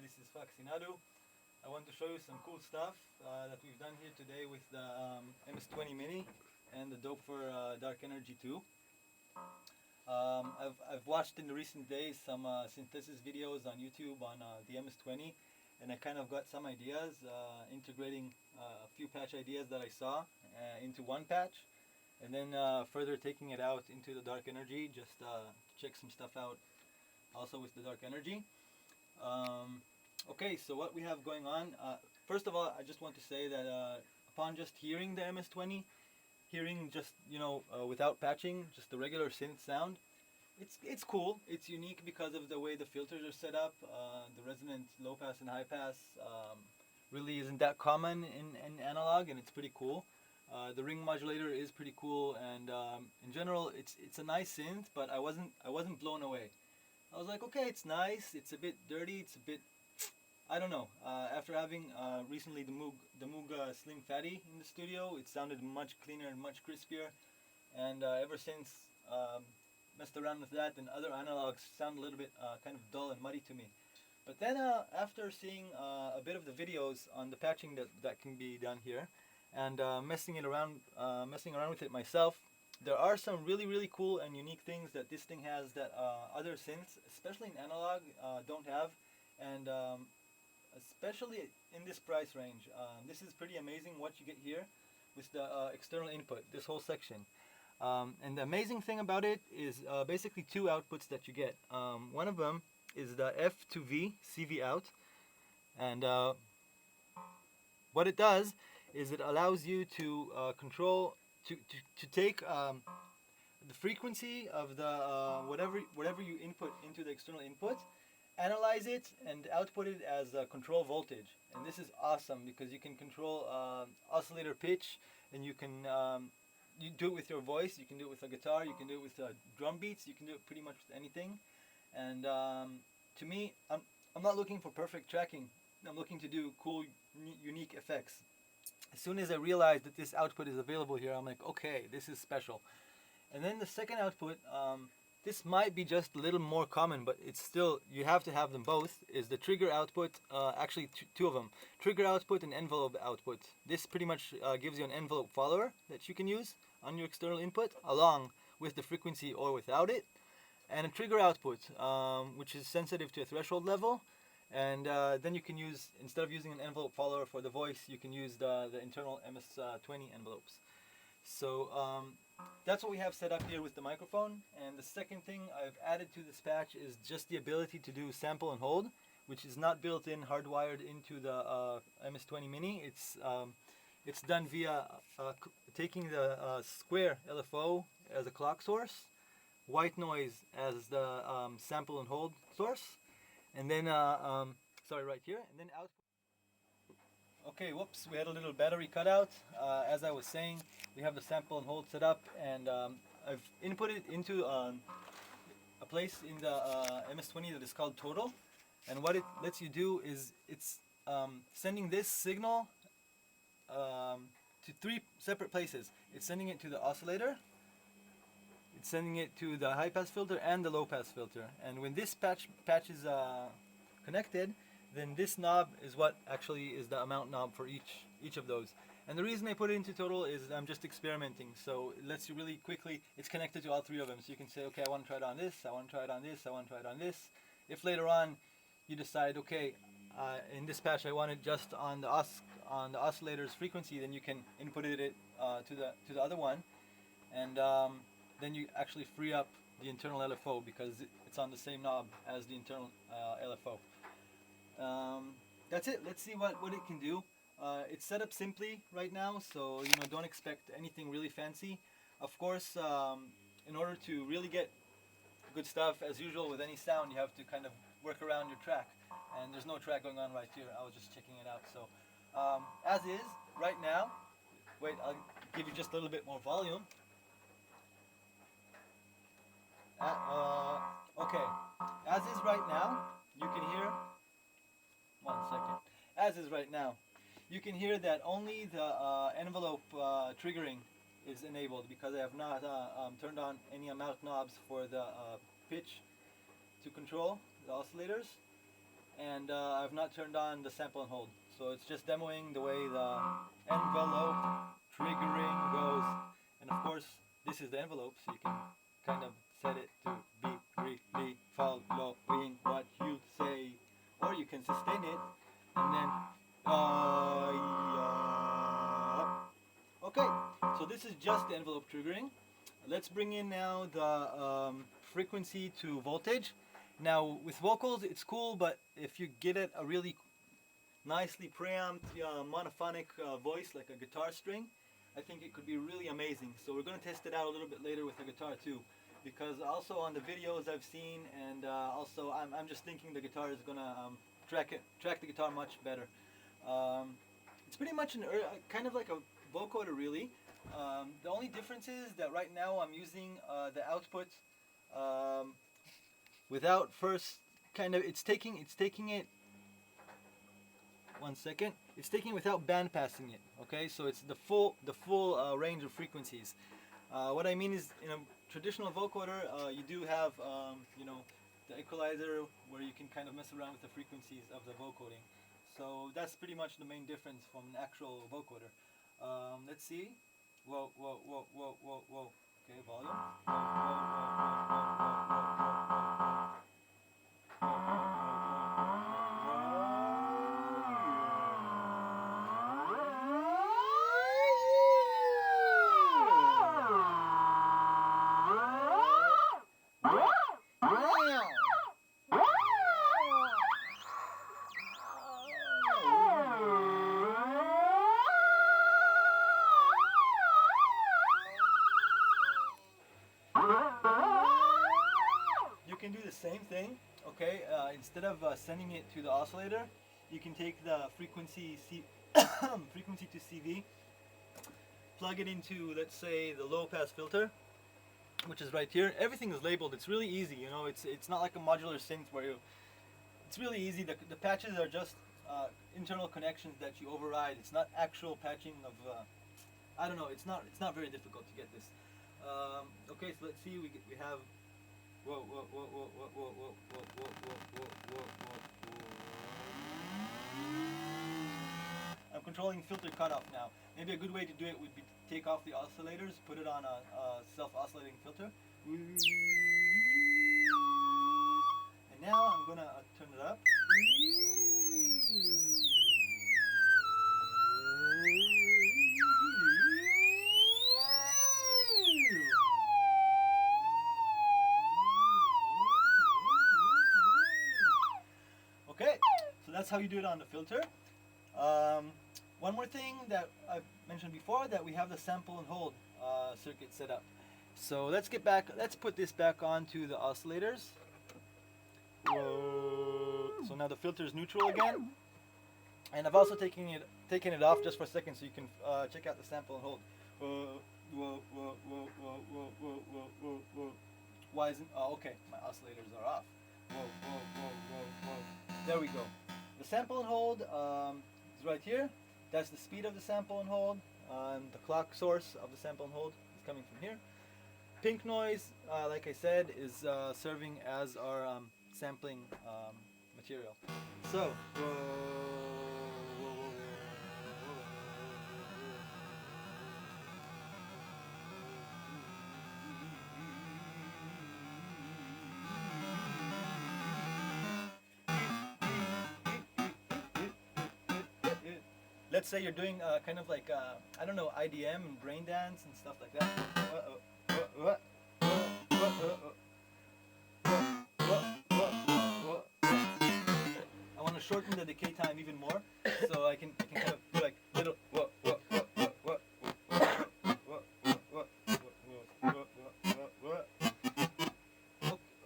this is Faxi Nadu. I want to show you some cool stuff that we've done here today with the MS-20 Mini and the Doepfer Dark Energy 2. I've watched in the recent days some synthesis videos on YouTube on the MS-20, and I kind of got some ideas, integrating a few patch ideas that I saw into one patch, and then further taking it out into the Dark Energy just to check some stuff out also with the Dark Energy. Okay, so what we have going on, first of all, I just want to say that upon just hearing the MS-20, hearing just, without patching, just the regular synth sound, it's cool. It's unique because of the way the filters are set up. The resonant low pass and high pass really isn't that common in analog, and it's pretty cool. The ring modulator is pretty cool, and in general, it's a nice synth, but I wasn't blown away. I was like, okay, it's nice. It's a bit dirty. It's a bit, I don't know. After having recently the Moog Slim Fatty in the studio, it sounded much cleaner and much crispier. And ever since messed around with that, and other analogs sound a little bit kind of dull and muddy to me. But then after seeing a bit of the videos on the patching that can be done here, and messing around with it myself, there are some really cool and unique things that this thing has that other synths, especially in analog, don't have, and especially in this price range. This is pretty amazing what you get here with the external input, this whole section. And the amazing thing about it is basically two outputs that you get. One of them is the F to V CV out, and what it does is it allows you to control, to take the frequency of the whatever you input into the external input, analyze it, and output it as a control voltage. And this is awesome because you can control oscillator pitch, and you can you do it with your voice, you can do it with a guitar, you can do it with drum beats, you can do it pretty much with anything. And to me, I'm not looking for perfect tracking. I'm looking to do cool, unique effects. As soon as I realized that this output is available here, I'm like, okay, this is special. And then the second output, this might be just a little more common, but it's still, you have to have them both, is the trigger output, actually two of them, trigger output and envelope output. This pretty much gives you an envelope follower that you can use on your external input, along with the frequency or without it, and a trigger output, which is sensitive to a threshold level. And then you can use, instead of using an envelope follower for the voice, you can use the internal MS-20 envelopes. So that's what we have set up here with the microphone. And the second thing I've added to this patch is just the ability to do sample and hold, which is not built in, hardwired into the MS-20 Mini. It's done via taking the square LFO as a clock source, white noise as the sample and hold source, and then right here, and then output. Okay, whoops, we had a little battery cutout. As I was saying, we have the sample and hold set up, and I've inputted into a place in the MS-20 that is called Total. And what it lets you do is it's sending this signal to three separate places. It's sending it to the oscillator, it's sending it to the high pass filter and the low pass filter. And when this patch is connected, then this knob is what actually is the amount knob for each of those. And the reason I put it into Total is I'm just experimenting, so it lets you really quickly, it's connected to all three of them, so you can say, okay, I want to try it on this, I want to try it on this, I want to try it on this. If later on you decide, okay, in this patch I want it just on the oscillator's frequency, then you can input it to the other one, and then you actually free up the internal LFO because it's on the same knob as the internal LFO. That's it. Let's see what it can do. It's set up simply right now, so don't expect anything really fancy. Of course, in order to really get good stuff, as usual with any sound, you have to kind of work around your track, and there's no track going on right here. I was just checking it out. So as is right now, wait, I'll give you just a little bit more volume. Okay, as is right now, you can hear, one second, as is right now, you can hear that only the envelope triggering is enabled because I have not turned on any amount knobs for the pitch to control the oscillators. and I've not turned on the sample and hold. So it's just demoing the way the envelope triggering goes. And of course, this is the envelope, so you can kind of set it to be really following what you say, or you can sustain it and then okay, so this is just the envelope triggering. Let's bring in now the frequency to voltage. Now with vocals it's cool, but if you get it a really nicely preamped monophonic voice like a guitar string, I think it could be really amazing. So we're going to test it out a little bit later with the guitar too, because also on the videos I've seen, and also I'm just thinking the guitar is going to track the guitar much better. It's pretty much kind of like a vocoder really. The only difference is that right now I'm using the output without first kind of it's taking it. One second. It's taking without band passing it. Okay, so it's the full range of frequencies. What I mean is, in a traditional vocoder, you do have you know, the equalizer where you can kind of mess around with the frequencies of the vocoding. So that's pretty much the main difference from an actual vocoder. Let's see. Whoa, whoa, whoa, whoa, whoa, whoa. Okay, volume. Whoa, whoa, whoa, whoa, whoa, whoa, whoa, whoa, whoa. You can do the same thing, okay? Instead of sending it to the oscillator, you can take the frequency frequency to CV, plug it into, let's say, the low pass filter, which is right here. Everything is labeled. It's really easy, you know. It's not like a modular synth where it's really easy. The patches are just internal connections that you override. It's not actual patching of I don't know. It's not very difficult to get this. Okay, so let's see. We have. Whoa, whoa, whoa, whoa, whoa, whoa, whoa, whoa, whoa, whoa, whoa, whoa. I'm controlling filter cutoff now. Maybe a good way to do it would be to take off the oscillators, put it on a self-oscillating filter. And now I'm gonna turn it up. Okay, so that's how you do it on the filter. One more thing that I mentioned before, that we have the sample and hold circuit set up. So let's put this back onto the oscillators. Whoa. So now the filter is neutral again. And I've also taken it off just for a second so you can check out the sample and hold. Whoa, whoa, whoa, whoa, whoa, whoa, whoa, whoa, whoa, whoa. Why isn't, oh, okay, my oscillators are off. Whoa, whoa, whoa, whoa, whoa. There we go. The sample and hold is right here. That's the speed of the sample and hold. The clock source of the sample and hold is coming from here. Pink noise, like I said, is serving as our sampling material. So, let's say you're doing kind of like I don't know, IDM and brain dance and stuff like that. I want to shorten the decay time even more, so I can kind of do like little.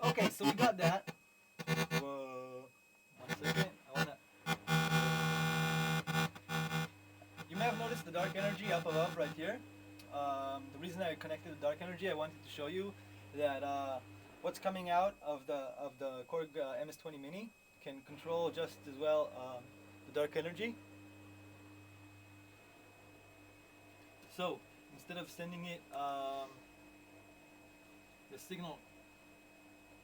Okay, so we got that. One second. You may have noticed the dark energy up above right here. The reason I connected the dark energy, I wanted to show you that what's coming out of the Korg MS-20 Mini can control just as well the dark energy. So instead of sending it the signal,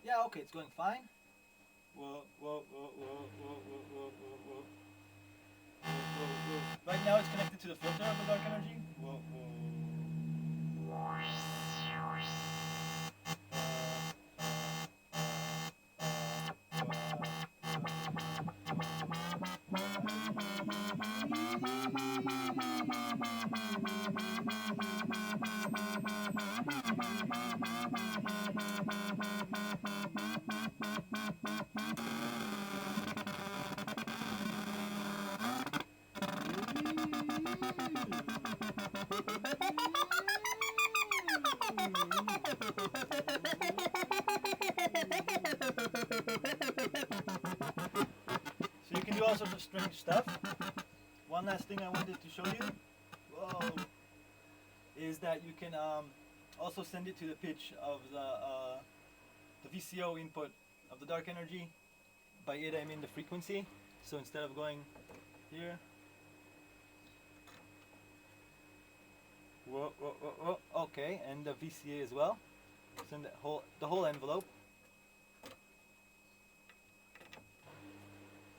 yeah, okay, it's going fine. whoa, whoa, whoa, whoa, whoa, whoa, whoa, whoa, whoa. Right now it's connected to the filter of the dark energy. Whoa, whoa. So you can do all sorts of strange stuff. One last thing I wanted to show you, whoa, is that you can also send it to the pitch of the VCO input of the dark energy. By it I mean the frequency. So instead of going here, whoa, whoa, whoa, whoa, okay, and the VCA as well. Send the whole envelope.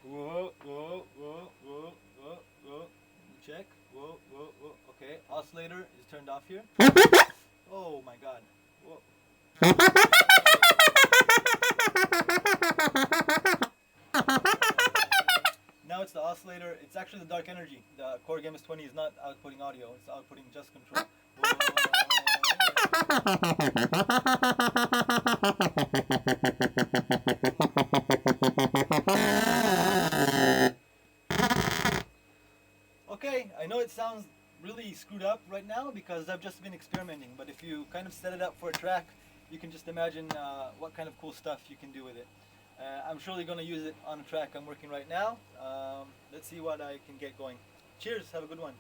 Whoa, whoa, whoa, whoa, whoa, whoa. Check. Whoa, whoa, whoa. Okay, oscillator is turned off here. Oh my god. Whoa. Now it's the oscillator. It's actually the dark energy. The Korg MS-20 is not outputting audio. It's outputting just control. Okay, I know it sounds really screwed up right now because I've just been experimenting, but if you kind of set it up for a track, you can just imagine what kind of cool stuff you can do with it. I'm surely going to use it on a track I'm working right now. Let's see what I can get going. Cheers, have a good one.